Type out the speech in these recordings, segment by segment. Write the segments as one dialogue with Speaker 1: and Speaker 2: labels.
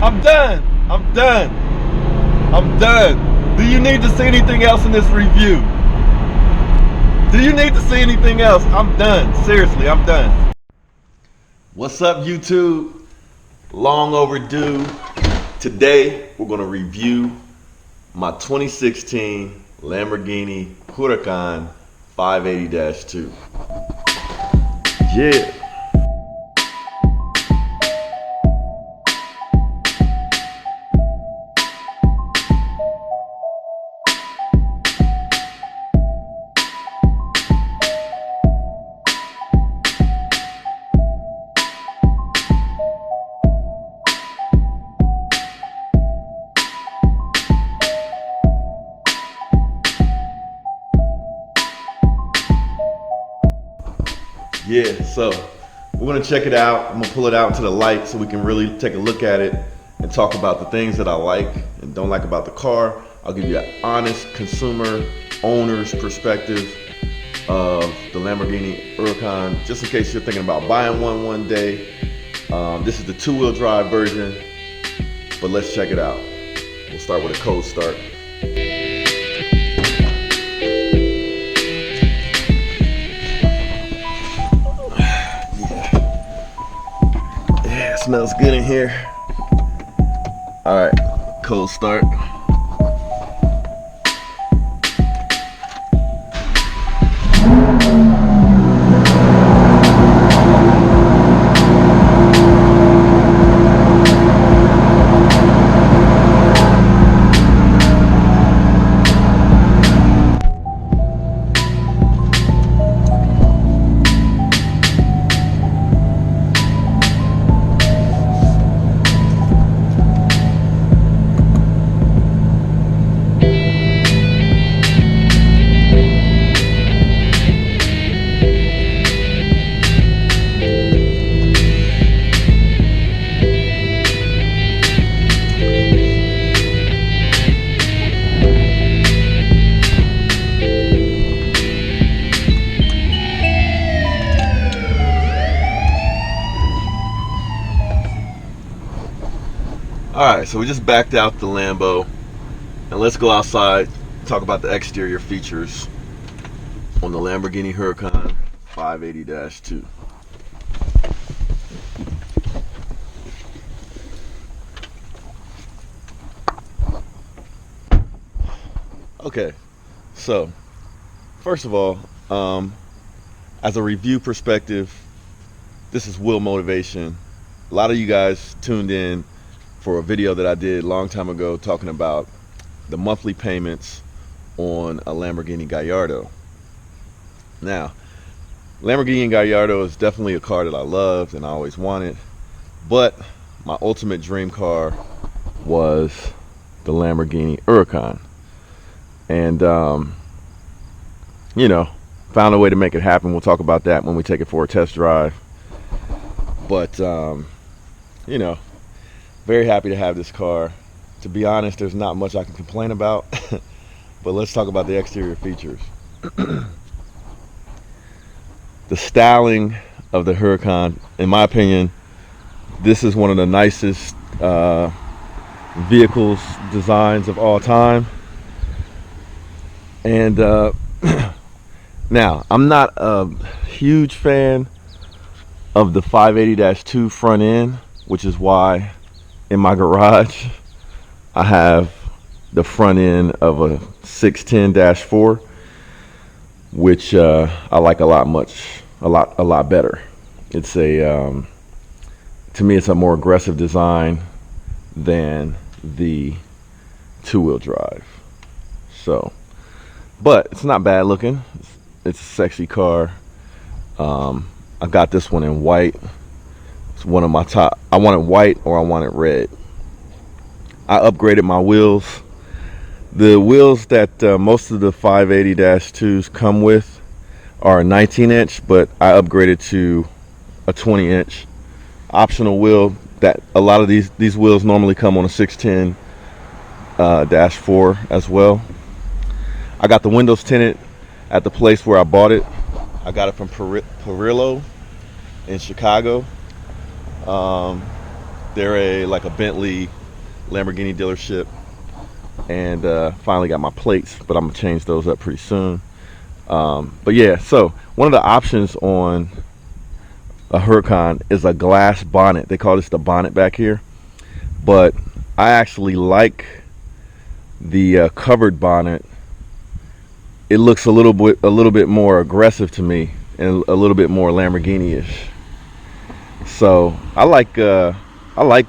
Speaker 1: I'm done. I'm done. I'm done. Do you need to see anything else in this review? Do you need to see anything else? I'm done. Seriously, I'm done. What's up, YouTube? Long overdue. Today, we're going to review my 2016 Lamborghini Huracan 580-2. Yeah. Yeah, so we're gonna check it out. I'm gonna pull it out into the light so we can really take a look at it and talk about the things that I like and don't like about the car. I'll give you an honest consumer owner's perspective of the Lamborghini Huracan, just in case you're thinking about buying one day. This is the two-wheel drive version, but let's check it out. We'll start with a cold start. Smells good in here. All right, cold start. Alright, so we just backed out the Lambo, and let's go outside and talk about the exterior features on the Lamborghini Huracan 580-2. Okay, so first of all, as a review perspective, this is Will Motivation. A lot of you guys tuned in for a video that I did a long time ago talking about the monthly payments on a Lamborghini Gallardo. Now, Lamborghini Gallardo is definitely a car that I loved and I always wanted, but my ultimate dream car was the Lamborghini Huracan. And, found a way to make it happen. We'll talk about that when we take it for a test drive. But, very happy to have this car. To be honest, there's not much I can complain about, but let's talk about the exterior features. The styling of the Huracan, in my opinion, this is one of the nicest vehicles designs of all time. And now, I'm not a huge fan of the 580-2 front end, which is why in my garage I have the front end of a 610-4, which I like a lot better. It's to me it's a more aggressive design than the two-wheel drive. So, but it's not bad looking. It's a sexy car. I got this one in white. It's one of my top. I wanted white or I wanted red. I upgraded my wheels. The wheels that most of the 580-2s come with are a 19-inch, but I upgraded to a 20-inch optional wheel. That a lot of these wheels normally come on a 610-4 as well. I got the windows tinted at the place where I bought it. I got it from Perillo in Chicago. They're like a Bentley Lamborghini dealership, and finally got my plates, but I'm gonna change those up pretty soon. But yeah, so one of the options on a Huracan is a glass bonnet. They call this the bonnet back here, but I actually like the covered bonnet. It looks a little bit more aggressive to me and a little bit more Lamborghini-ish. So I like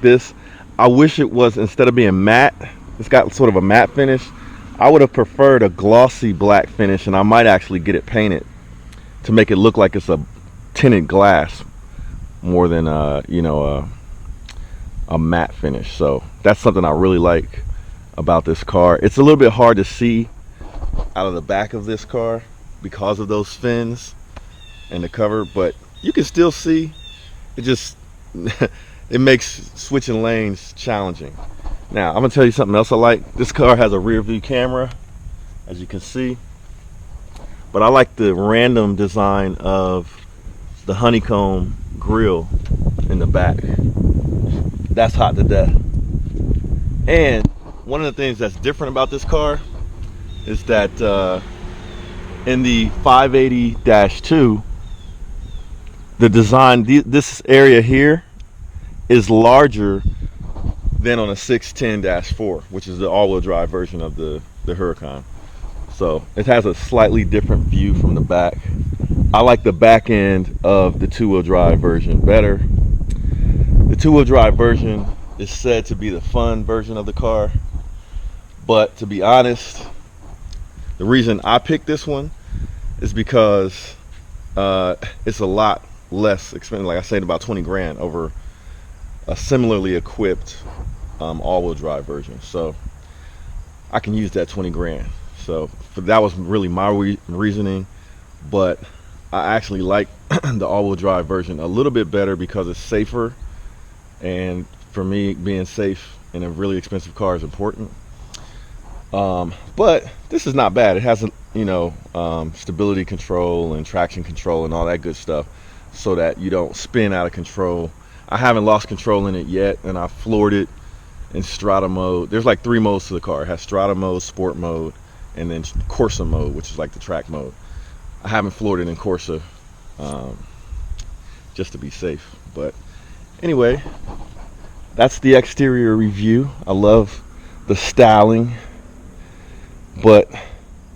Speaker 1: this. I wish it was, instead of being matte, it's got sort of a matte finish. I would have preferred a glossy black finish, and I might actually get it painted to make it look like it's a tinted glass more than a matte finish. So that's something I really like about this car. It's a little bit hard to see out of the back of this car because of those fins and the cover, but you can still see. It just it makes switching lanes challenging. Now I'm gonna tell you something else I like. This car has a rear view camera, as you can see, but I like the random design of the honeycomb grill in the back. That's hot to death. And one of the things that's different about this car is that in the 580-2, the design, this area here is larger than on a 610-4, which is the all-wheel drive version of the Huracan. So it has a slightly different view from the back. I like the back end of the two-wheel drive version better. The two-wheel drive version is said to be the fun version of the car, but to be honest, the reason I picked this one is because it's a lot less expensive. Like I said, about 20 grand over a similarly equipped all-wheel drive version. So I can use that 20 grand. So that was really my reasoning. But I actually like the all-wheel drive version a little bit better because it's safer. And for me, being safe in a really expensive car is important. But this is not bad. It has stability control and traction control and all that good stuff, so that you don't spin out of control. I haven't lost control in it yet, and I floored it in Strata mode. There's like 3 modes to the car. It has Strata mode, Sport mode, and then Corsa mode, which is like the track mode. I haven't floored it in Corsa, just to be safe. But anyway, that's the exterior review. I love the styling, but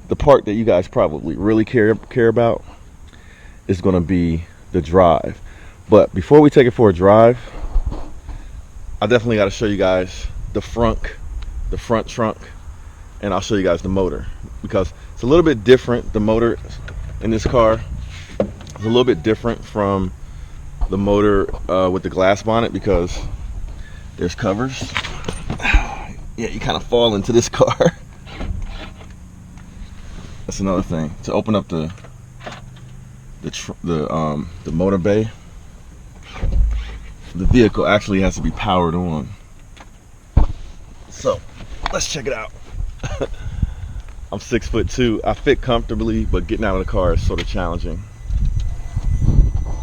Speaker 1: the part that you guys probably really care about is going to be the drive. But before we take it for a drive, I definitely got to show you guys the front trunk, and I'll show you guys the motor, because it's a little bit different. The motor in this car is a little bit different from the motor with the glass bonnet, because there's covers. Yeah, you kind of fall into this car. That's another thing. To open up the motor bay, the vehicle actually has to be powered on. So let's check it out. I'm 6'2". I fit comfortably, but getting out of the car is sort of challenging.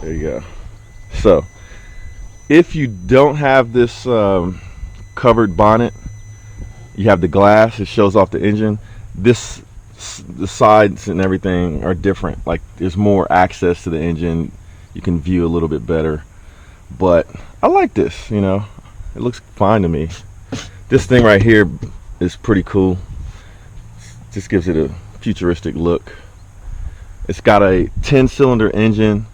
Speaker 1: There you go. So if you don't have this covered bonnet, you have the glass, it shows off the engine. The sides and everything are different. Like, there's more access to the engine. You can view a little bit better. But I like this, it looks fine to me. This thing right here is pretty cool. Just gives it a futuristic look. It's got a 10-cylinder engine.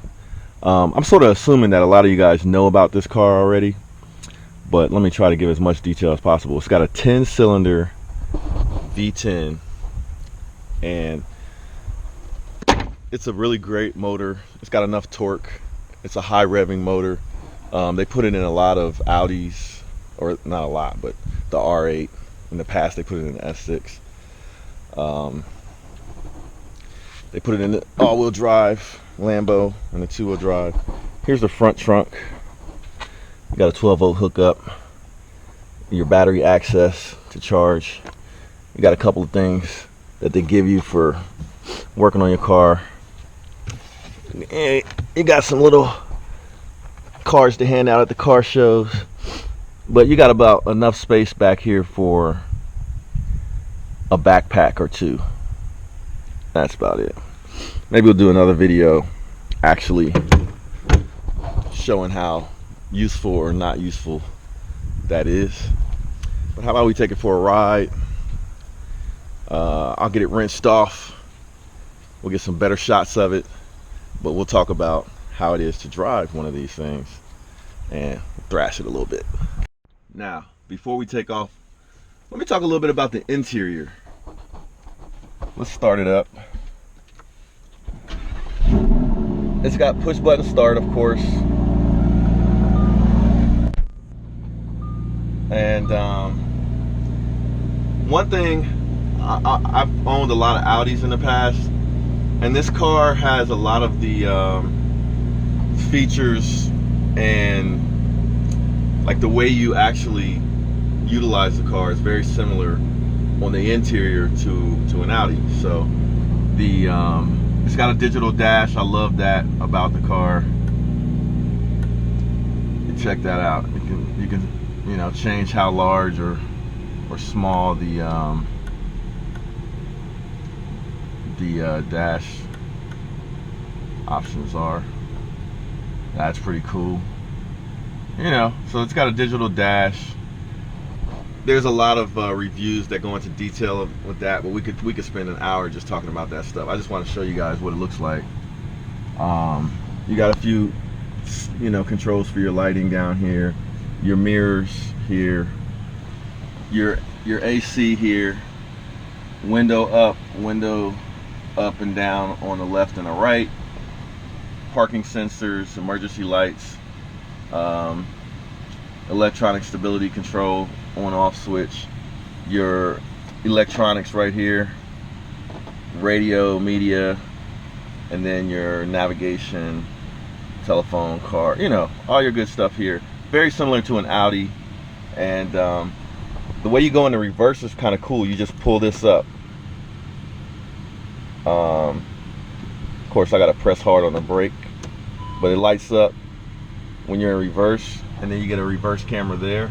Speaker 1: I'm sort of assuming that a lot of you guys know about this car already, but let me try to give as much detail as possible. It's got a 10-cylinder V10, and it's a really great motor. It's got enough torque. It's a high revving motor. They put it in a lot of Audis, or not a lot, but the R8. In the past, they put it in the S6. They put it in the all-wheel drive Lambo and the 2-wheel drive. Here's the front trunk. You got a 12-volt hookup, your battery access to charge. You got a couple of things that they give you for working on your car. And you got some little cards to hand out at the car shows. But you got about enough space back here for a backpack or two. That's about it. Maybe we'll do another video actually showing how useful or not useful that is. But how about we take it for a ride? I'll get it rinsed off. We'll get some better shots of it, but we'll talk about how it is to drive one of these things and thrash it a little bit. Now, before we take off, let me talk a little bit about the interior. Let's start it up. It's got push button start, of course. And one thing, I've owned a lot of Audis in the past, and this car has a lot of the features and like the way you actually utilize the car is very similar on the interior to an Audi. So the it's got a digital dash. I love that about the car. You check that out. You can change how large or small the dash options are. That's pretty cool. So it's got a digital dash. There's a lot of reviews that go into detail with that, but we could spend an hour just talking about that stuff. I just want to show you guys what it looks like. You got a few controls for your lighting down here, your mirrors here, your AC here, window up and down on the left and the right, parking sensors, emergency lights, electronic stability control, on off switch, your electronics right here, radio, media, and then your navigation, telephone, car, all your good stuff here. Very similar to an Audi. And the way you go into reverse is kind of cool. You just pull this up. Of course, I gotta press hard on the brake, but it lights up when you're in reverse, and then you get a reverse camera there.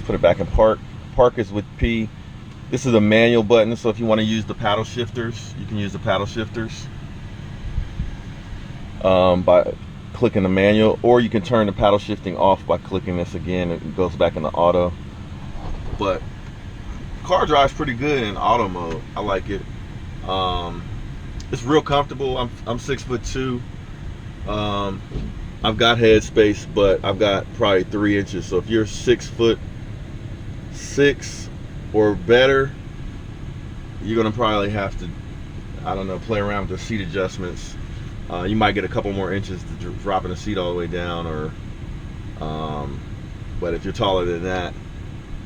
Speaker 1: Put it back in park. Park is with P. This is a manual button, so if you want to use the paddle shifters, you can use the paddle shifters by clicking the manual, or you can turn the paddle shifting off by clicking this again. It goes back into auto. But car drives pretty good in auto mode. I like it. It's real comfortable. I'm 6'2". I've got head space, but I've got probably 3 inches. So if you're 6'6" or better, you're gonna probably have to, I don't know, play around with the seat adjustments. You might get a couple more inches to dropping the seat all the way down, or but if you're taller than that,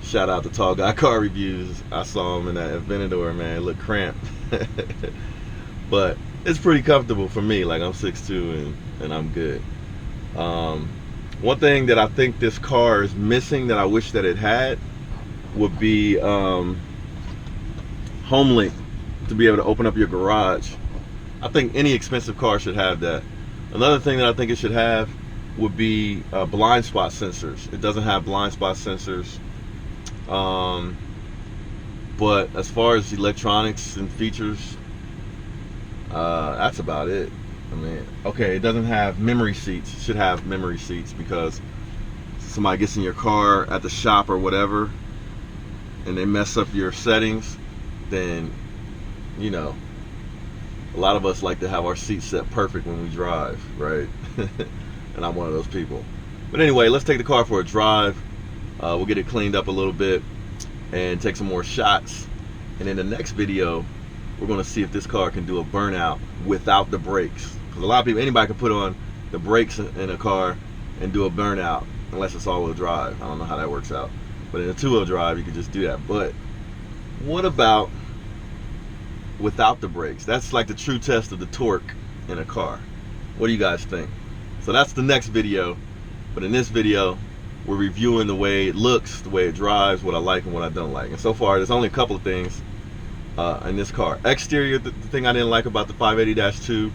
Speaker 1: shout out to Tall Guy Car Reviews. I saw him in that Aventador, man. It looked cramped. But it's pretty comfortable for me. Like, I'm 6'2" and I'm good. One thing that I think this car is missing that I wish that it had would be home link, to be able to open up your garage. I think any expensive car should have that. Another thing that I think it should have would be blind spot sensors. It doesn't have blind spot sensors. But as far as electronics and features, that's about it. I mean, okay, it doesn't have memory seats. It should have memory seats, because somebody gets in your car at the shop or whatever and they mess up your settings, then a lot of us like to have our seats set perfect when we drive, right? And I'm one of those people. But anyway, let's take the car for a drive. We'll get it cleaned up a little bit and take some more shots. And in the next video, we're going to see if this car can do a burnout without the brakes. Because a lot of people, anybody can put on the brakes in a car and do a burnout, unless it's all-wheel drive. I don't know how that works out. But in a two-wheel drive, you can just do that. But what about without the brakes? That's like the true test of the torque in a car. What do you guys think? So that's the next video. But in this video, we're reviewing the way it looks, the way it drives, what I like and what I don't like. And so far, there's only a couple of things in this car. Exterior, the thing I didn't like about the 580-2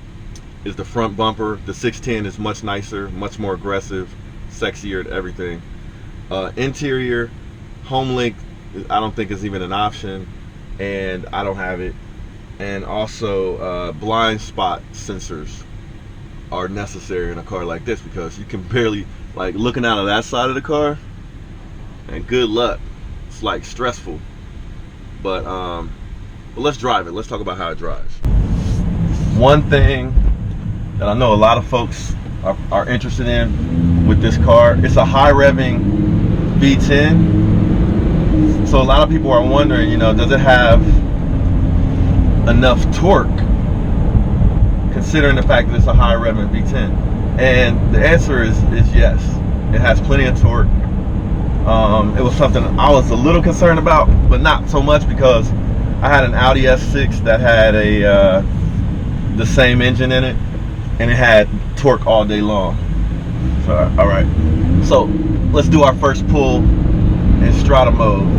Speaker 1: is the front bumper. The 610 is much nicer, much more aggressive. sexier and everything. Interior, home link, I don't think is even an option, and I don't have it. And also blind spot sensors are necessary in a car like this, because you can barely, like, looking out of that side of the car, and good luck, it's like stressful. But let's drive it. Let's talk about how it drives. One thing that I know a lot of folks are interested in with this car, it's a high revving V10. So a lot of people are wondering, you know, does it have enough torque considering the fact that it's a high revving V10? And the answer is yes. It has plenty of torque. It was something I was a little concerned about, but not so much, because I had an Audi S6 that had the same engine in it, and it had torque all day long. So, all right, so let's do our first pull in Strata mode.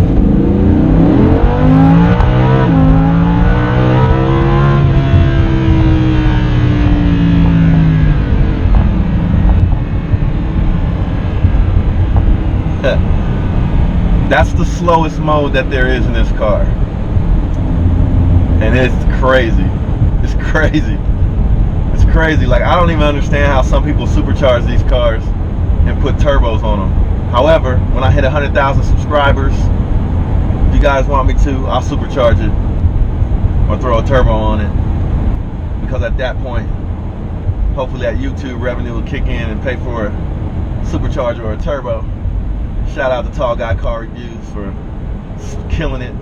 Speaker 1: That's the slowest mode that there is in this car, and it's crazy. It's crazy. It's crazy. Like, I don't even understand how some people supercharge these cars and put turbos on them. However, when I hit 100,000 subscribers, if you guys want me to, I'll supercharge it or throw a turbo on it, because at that point, hopefully that YouTube revenue will kick in and pay for a supercharger or a turbo. Shout out to Tall Guy Car Reviews for killing it,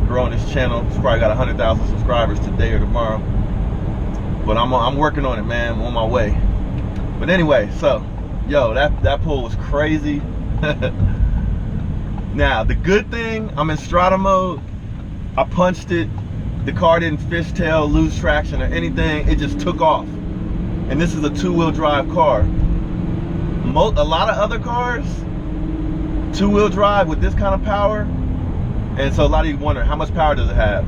Speaker 1: growing this channel. It's probably got 100,000 subscribers today or tomorrow. But I'm working on it, man. I'm on my way. But anyway, so, yo, that pull was crazy. Now, the good thing, I'm in Strata mode. I punched it. The car didn't fishtail, lose traction, or anything. It just took off. And this is a two-wheel drive car. A lot of other cars, two-wheel drive with this kind of power, and so a lot of you wonder, how much power does it have?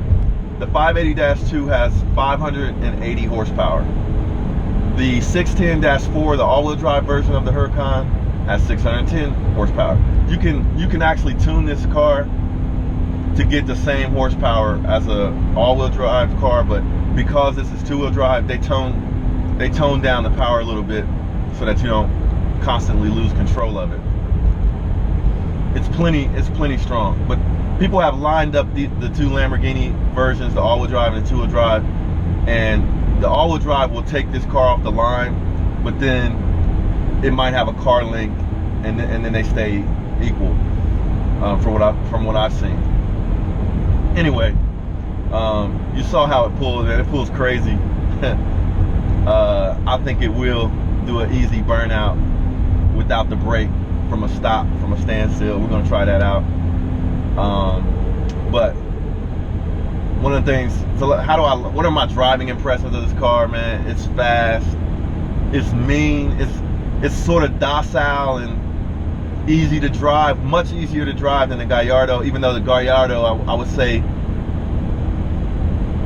Speaker 1: The 580-2 has 580 horsepower. The 610-4, the all-wheel drive version of the Huracan, has 610 horsepower. You can actually tune this car to get the same horsepower as a all-wheel drive car, but because this is two-wheel drive, they tone down the power a little bit so that you don't constantly lose control of it. It's plenty strong. But people have lined up the two Lamborghini versions, the all-wheel drive and the two-wheel drive, and the all-wheel drive will take this car off the line, but then it might have a car link, and then they stay equal, from what I've seen. Anyway, you saw how it pulls, and it pulls crazy. I think it will do an easy burnout without the brake, from a stop, from a standstill. We're gonna try that out. But one of the things, so what are my driving impressions of this car, man? It's fast, it's mean, it's sort of docile and easy to drive, much easier to drive than the Gallardo, even though the Gallardo, I would say,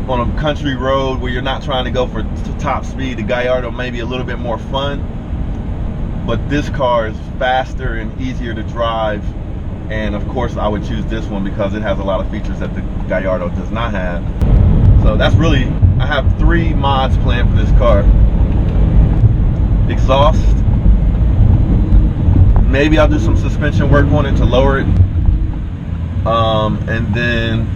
Speaker 1: on a country road where you're not trying to go for top speed, the Gallardo may be a little bit more fun. But this car is faster and easier to drive, and of course I would choose this one because it has a lot of features that the Gallardo does not have. So that's really, I have 3 mods planned for this car. Exhaust, maybe I'll do some suspension work on it to lower it, and then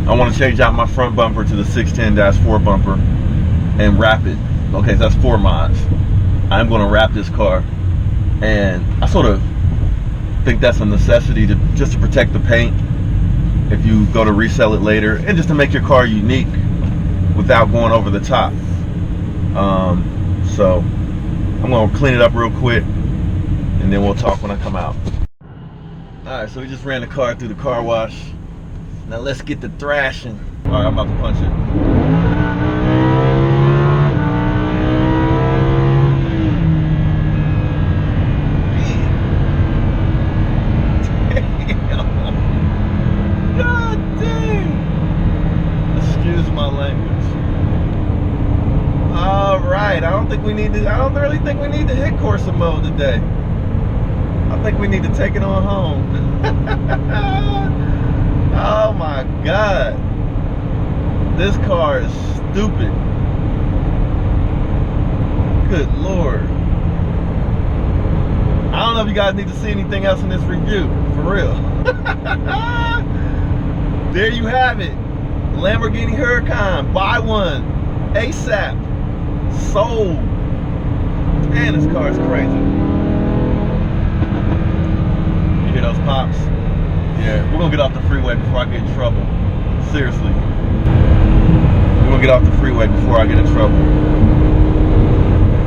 Speaker 1: I want to change out my front bumper to the 610-4 bumper and wrap it. Okay, so that's 4 mods. I'm going to wrap this car, and I sort of think that's a necessity just to protect the paint if you go to resell it later, and just to make your car unique without going over the top. So I'm going to clean it up real quick, and then we'll talk when I come out. Alright, so we just ran the car through the car wash. Now let's get the thrashing. Alright, I'm about to punch it. I don't think think we need to. I don't really think we need to hit Corsa mode today. I think we need to take it on home. Oh my God, this car is stupid. Good Lord. I don't know if you guys need to see anything else in this review, for real. There you have it. Lamborghini Huracan, buy one, ASAP, sold. Man, this car is crazy. You hear those pops? Yeah, we're gonna get off the freeway before I get in trouble. Seriously. We're gonna get off the freeway before I get in trouble.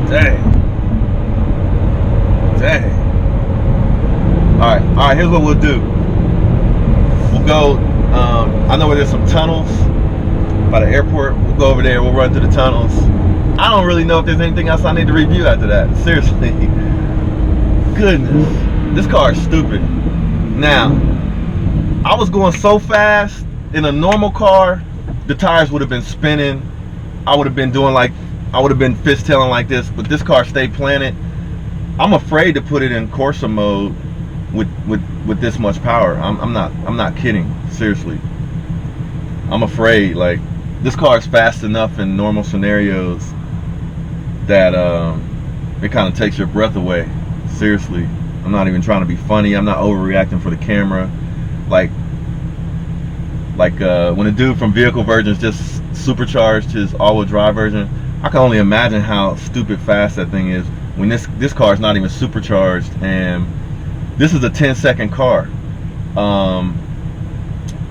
Speaker 1: Dang. Dang. Alright, here's what we'll do. We'll go, I know where there's some tunnels by the airport. We'll go over there, we'll run through the tunnels. I don't really know if there's anything else I need to review after that. Seriously. Goodness. This car is stupid. Now, I was going so fast in a normal car, the tires would have been spinning. I would have been doing like, I would have been fishtailing like this, but this car stayed planted. I'm afraid to put it in Corsa mode with this much power. I'm not kidding. Seriously. I'm afraid. Like, this car is fast enough in normal scenarios that it kind of takes your breath away. Seriously. I'm not even trying to be funny. I'm not overreacting for the camera. Like when a dude from Vehicle Virgins just supercharged his all-wheel drive version, I can only imagine how stupid fast that thing is when this car is not even supercharged, and this is a 10-second car.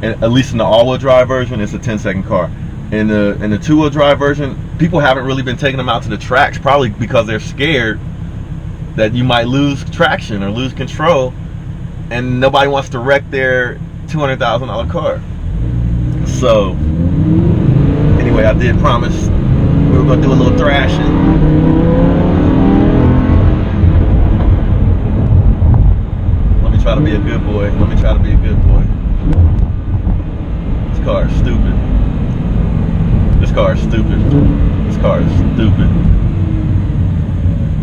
Speaker 1: At least in the all-wheel drive version, it's a 10-second car. In the two-wheel drive version, people haven't really been taking them out to the tracks, probably because they're scared that you might lose traction or lose control, and nobody wants to wreck their $200,000 car. So anyway, I did promise we were gonna do a little thrashing. Let me try to be a good boy. Let me try to be a good boy. This car is stupid. This car is stupid. This car is stupid.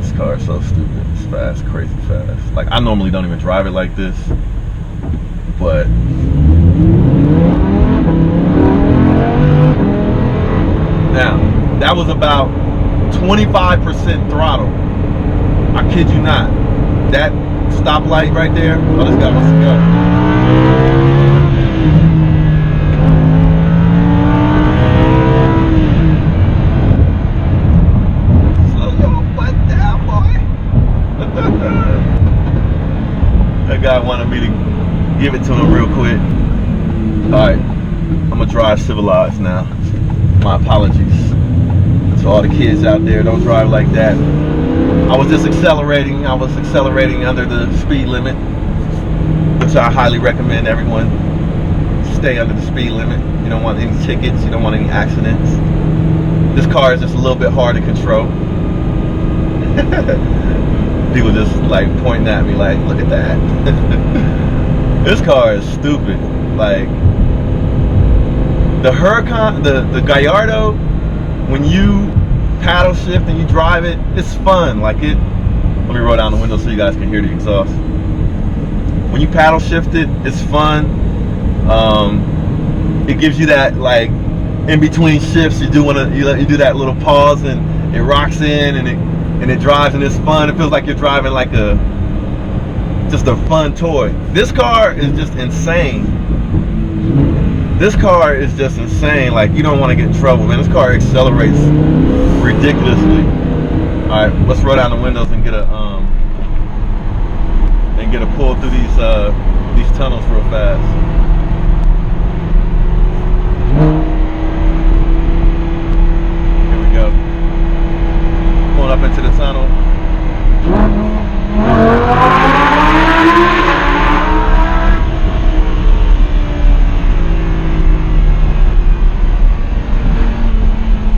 Speaker 1: This car is so stupid. It's fast, crazy fast. Like, I normally don't even drive it like this, but now, that was about 25% throttle. I kid you not. That stoplight right there. Oh, this guy wants to go. Slow your butt down, boy. That guy wanted me to give it to him real quick. Alright, I'm gonna drive civilized now. My apologies to all the kids out there. Don't drive like that. I was just accelerating. I was accelerating under the speed limit, which I highly recommend everyone stay under the speed limit. You don't want any tickets. You don't want any accidents. This car is just a little bit hard to control. People just like pointing at me like, look at that. This car is stupid. Like, the Huracan, the Gallardo, when you paddle shift and you drive it, it's fun. Like, let me roll down the window so you guys can hear the exhaust. When you paddle shift it, it's fun. It gives you that, like, in between shifts, you do that little pause and it rocks in and it drives and it's fun. It feels like you're driving like just a fun toy. This car is just insane. This car is just insane. Like, you don't want to get in trouble, man. This car accelerates ridiculously. All right, let's roll down the windows and get a pull through these tunnels real fast. Here we go. Pulling up into the tunnel.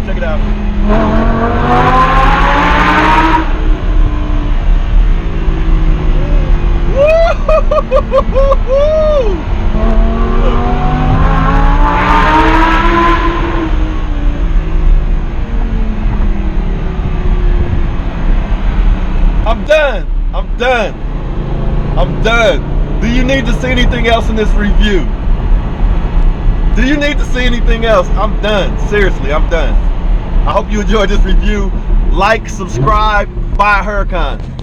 Speaker 1: Check it out. I'm done. I'm done. Do you need to see anything else in this review? Do you need to see anything else? I'm done. Seriously, I'm done. I hope you enjoyed this review. Like, subscribe, buy a Huracan.